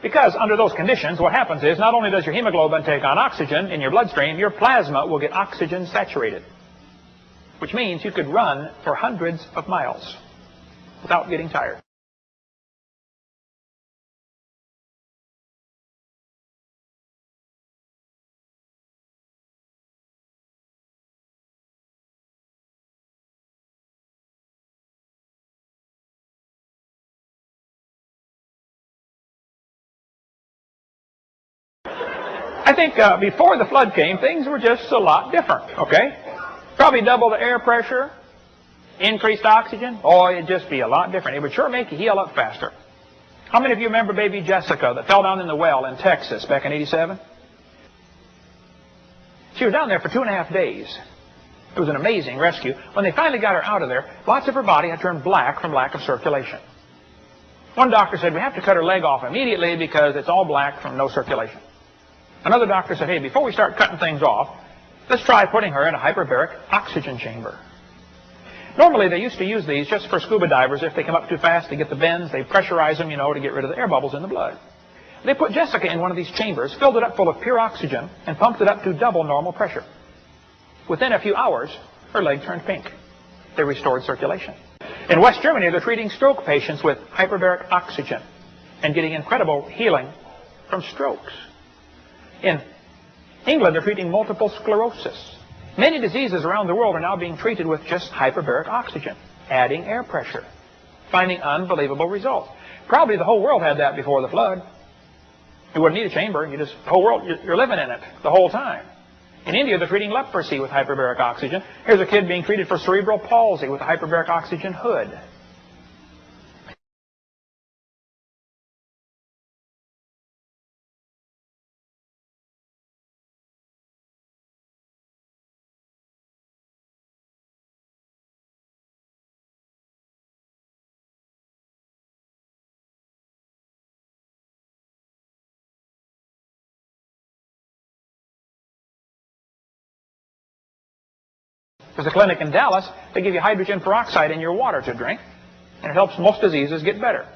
Because under those conditions, what happens is not only does your hemoglobin take on oxygen in your bloodstream, your plasma will get oxygen saturated, which means you could run for hundreds of miles without getting tired. I think before the flood came, things were just a lot different, okay? Probably double the air pressure, increased oxygen. Oh, it'd just be a lot different. It would sure make you heal up faster. How many of you remember baby Jessica that fell down in the well in Texas back in '87? She was down there for 2.5 days. It was an amazing rescue. When they finally got her out of there, lots of her body had turned black from lack of circulation. One doctor said, we have to cut her leg off immediately because it's all black from no circulation. Another doctor said, hey, before we start cutting things off, let's try putting her in a hyperbaric oxygen chamber. Normally, they used to use these just for scuba divers. If they come up too fast to get the bends, they pressurize them, to get rid of the air bubbles in the blood. They put Jessica in one of these chambers, filled it up full of pure oxygen, and pumped it up to double normal pressure. Within a few hours, her leg turned pink. They restored circulation. In West Germany, they're treating stroke patients with hyperbaric oxygen and getting incredible healing from strokes. In England, they're treating multiple sclerosis. Many diseases around the world are now being treated with just hyperbaric oxygen, adding air pressure, finding unbelievable results. Probably the whole world had that before the flood. You wouldn't need a chamber. The whole world, you're living in it the whole time. In India, they're treating leprosy with hyperbaric oxygen. Here's a kid being treated for cerebral palsy with a hyperbaric oxygen hood. There's a clinic in Dallas. They give you hydrogen peroxide in your water to drink, and it helps most diseases get better.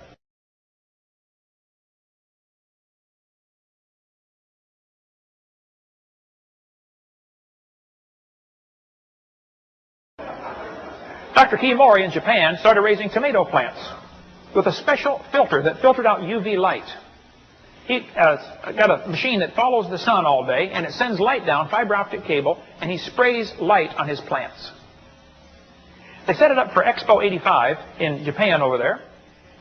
Dr. Kiyomori in Japan started raising tomato plants with a special filter that filtered out UV light. He got a machine that follows the sun all day, and it sends light down, fiber optic cable, and he sprays light on his plants. They set it up for Expo 85 in Japan over there,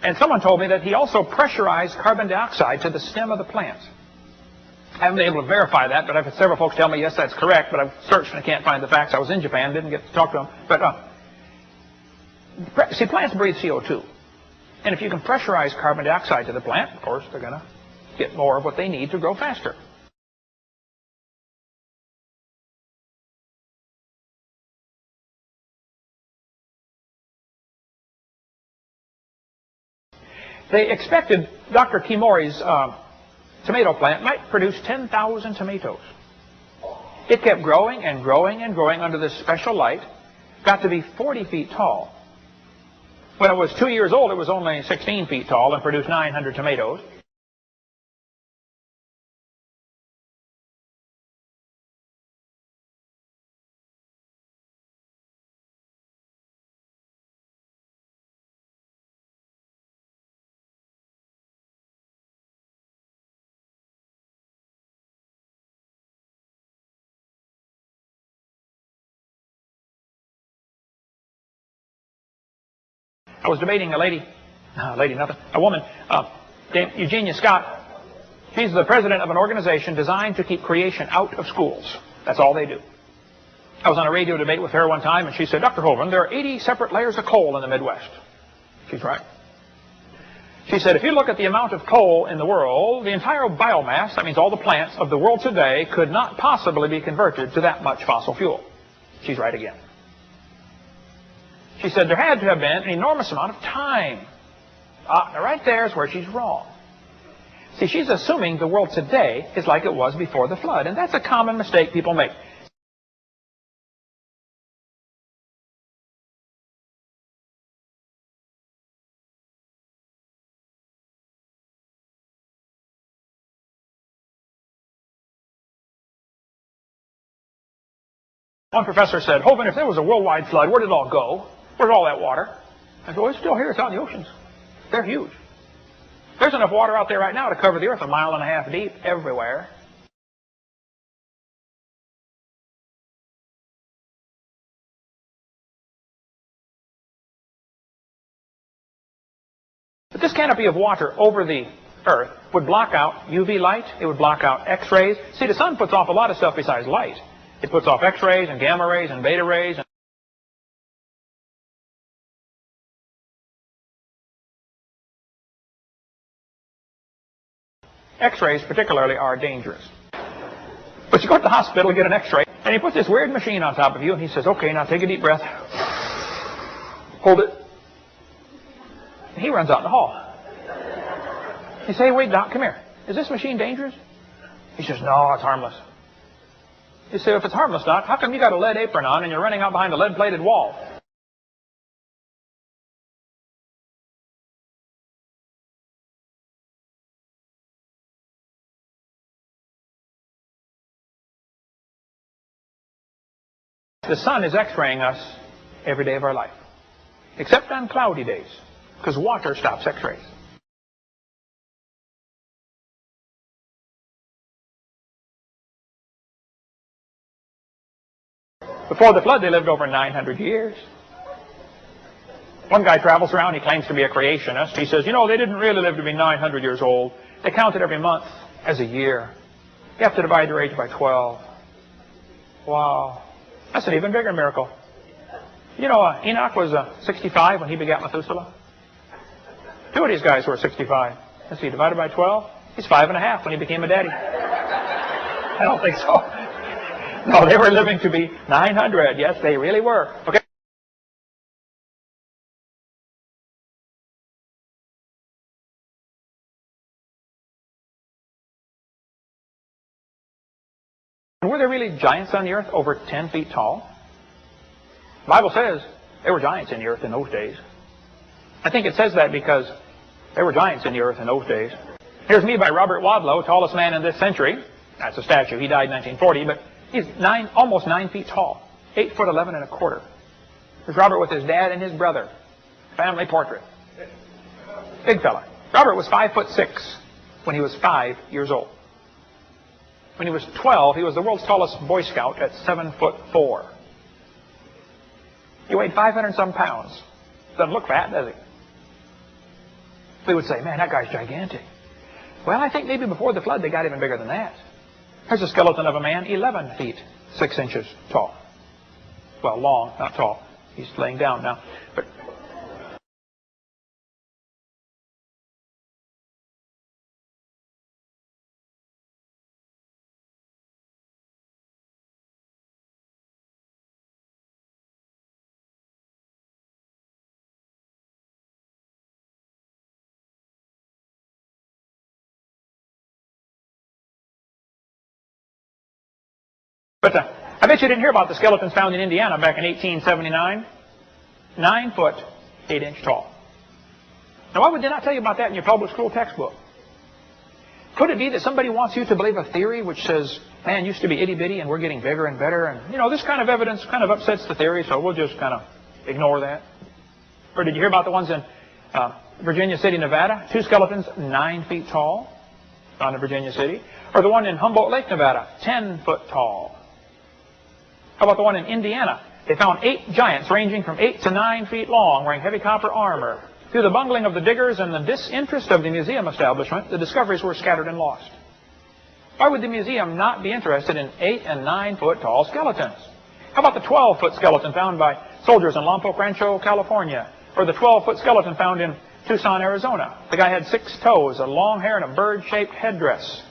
and someone told me that he also pressurized carbon dioxide to the stem of the plants. I haven't been able to verify that, but I've had several folks tell me, yes, that's correct, but I've searched and I can't find the facts. I was in Japan, didn't get to talk to them. But see, plants breathe CO2. And if you can pressurize carbon dioxide to the plant, of course, they're going to get more of what they need to grow faster. They expected Dr. Kiyomori's tomato plant might produce 10,000 tomatoes. It kept growing and growing and growing under this special light, got to be 40 feet tall. When it was 2 years old, it was only 16 feet tall and produced 900 tomatoes. I was debating a woman, named Eugenia Scott. She's the president of an organization designed to keep creation out of schools. That's all they do. I was on a radio debate with her one time, and she said, Dr. Hovind, there are 80 separate layers of coal in the Midwest. She's right. She said, if you look at the amount of coal in the world, the entire biomass, that means all the plants of the world today, could not possibly be converted to that much fossil fuel. She's right again. She said there had to have been an enormous amount of time. Now right there is where she's wrong. See, she's assuming the world today is like it was before the flood, and that's a common mistake people make. One professor said, Hovind, if there was a worldwide flood, where did it all go? Where's all that water? I said, well, it's still here. It's out in the oceans. They're huge. There's enough water out there right now to cover the earth 1.5 miles deep everywhere. But this canopy of water over the earth would block out UV light. It would block out X-rays. See, the sun puts off a lot of stuff besides light. It puts off X-rays and gamma rays and beta rays. X-rays particularly are dangerous. But you go to the hospital to get an X-ray, and he puts this weird machine on top of you, and he says, okay, now take a deep breath. Hold it. And he runs out in the hall. You say, wait, Doc, come here. Is this machine dangerous? He says, no, it's harmless. You say, if it's harmless, Doc, how come you got a lead apron on and you're running out behind a lead-plated wall? The sun is X-raying us every day of our life, except on cloudy days, because water stops X-rays. Before the flood, they lived over 900 years. One guy travels around, he claims to be a creationist. He says, you know, they didn't really live to be 900 years old. They counted every month as a year. You have to divide their age by 12. Wow. That's an even bigger miracle. You know, Enoch was 65 when he begat Methuselah. Two of these guys were 65. Let's see, divided by 12, he's 5.5 when he became a daddy. I don't think so. No, they were living to be 900. Yes, they really were. Okay. Were there really giants on the earth over 10 feet tall? The Bible says there were giants in the earth in those days. I think it says that because there were giants in the earth in those days. Here's me by Robert Wadlow, tallest man in this century. That's a statue. He died in 1940, but he's almost 9 feet tall, 8'11" and a quarter. There's Robert with his dad and his brother. Family portrait. Big fella. Robert was 5'6" when he was 5 years old. When he was 12, he was the world's tallest Boy Scout at 7'4". He weighed 500-some pounds. Doesn't look fat, does he? We would say, man, that guy's gigantic. Well, I think maybe before the flood they got even bigger than that. There's a skeleton of a man 11 feet 6 inches tall. Well, long, not tall. He's laying down now. But I bet you didn't hear about the skeletons found in Indiana back in 1879. 9 foot 8 inch tall. Now, why would they not tell you about that in your public school textbook? Could it be that somebody wants you to believe a theory which says, man used to be itty bitty and we're getting bigger and better, and you know, this kind of evidence kind of upsets the theory, so we'll just kind of ignore that? Or did you hear about the ones in Virginia City, Nevada? 2 skeletons 9 feet tall found in Virginia City. Or the one in Humboldt Lake, Nevada, 10 foot tall. How about the one in Indiana? They found 8 giants ranging from 8 to 9 feet long wearing heavy copper armor. Through the bungling of the diggers and the disinterest of the museum establishment, the discoveries were scattered and lost. Why would the museum not be interested in 8 and 9 foot tall skeletons? How about the 12-foot skeleton found by soldiers in Lompoc Rancho, California? Or the 12-foot skeleton found in Tucson, Arizona? The guy had 6 toes, a long hair, and a bird-shaped headdress.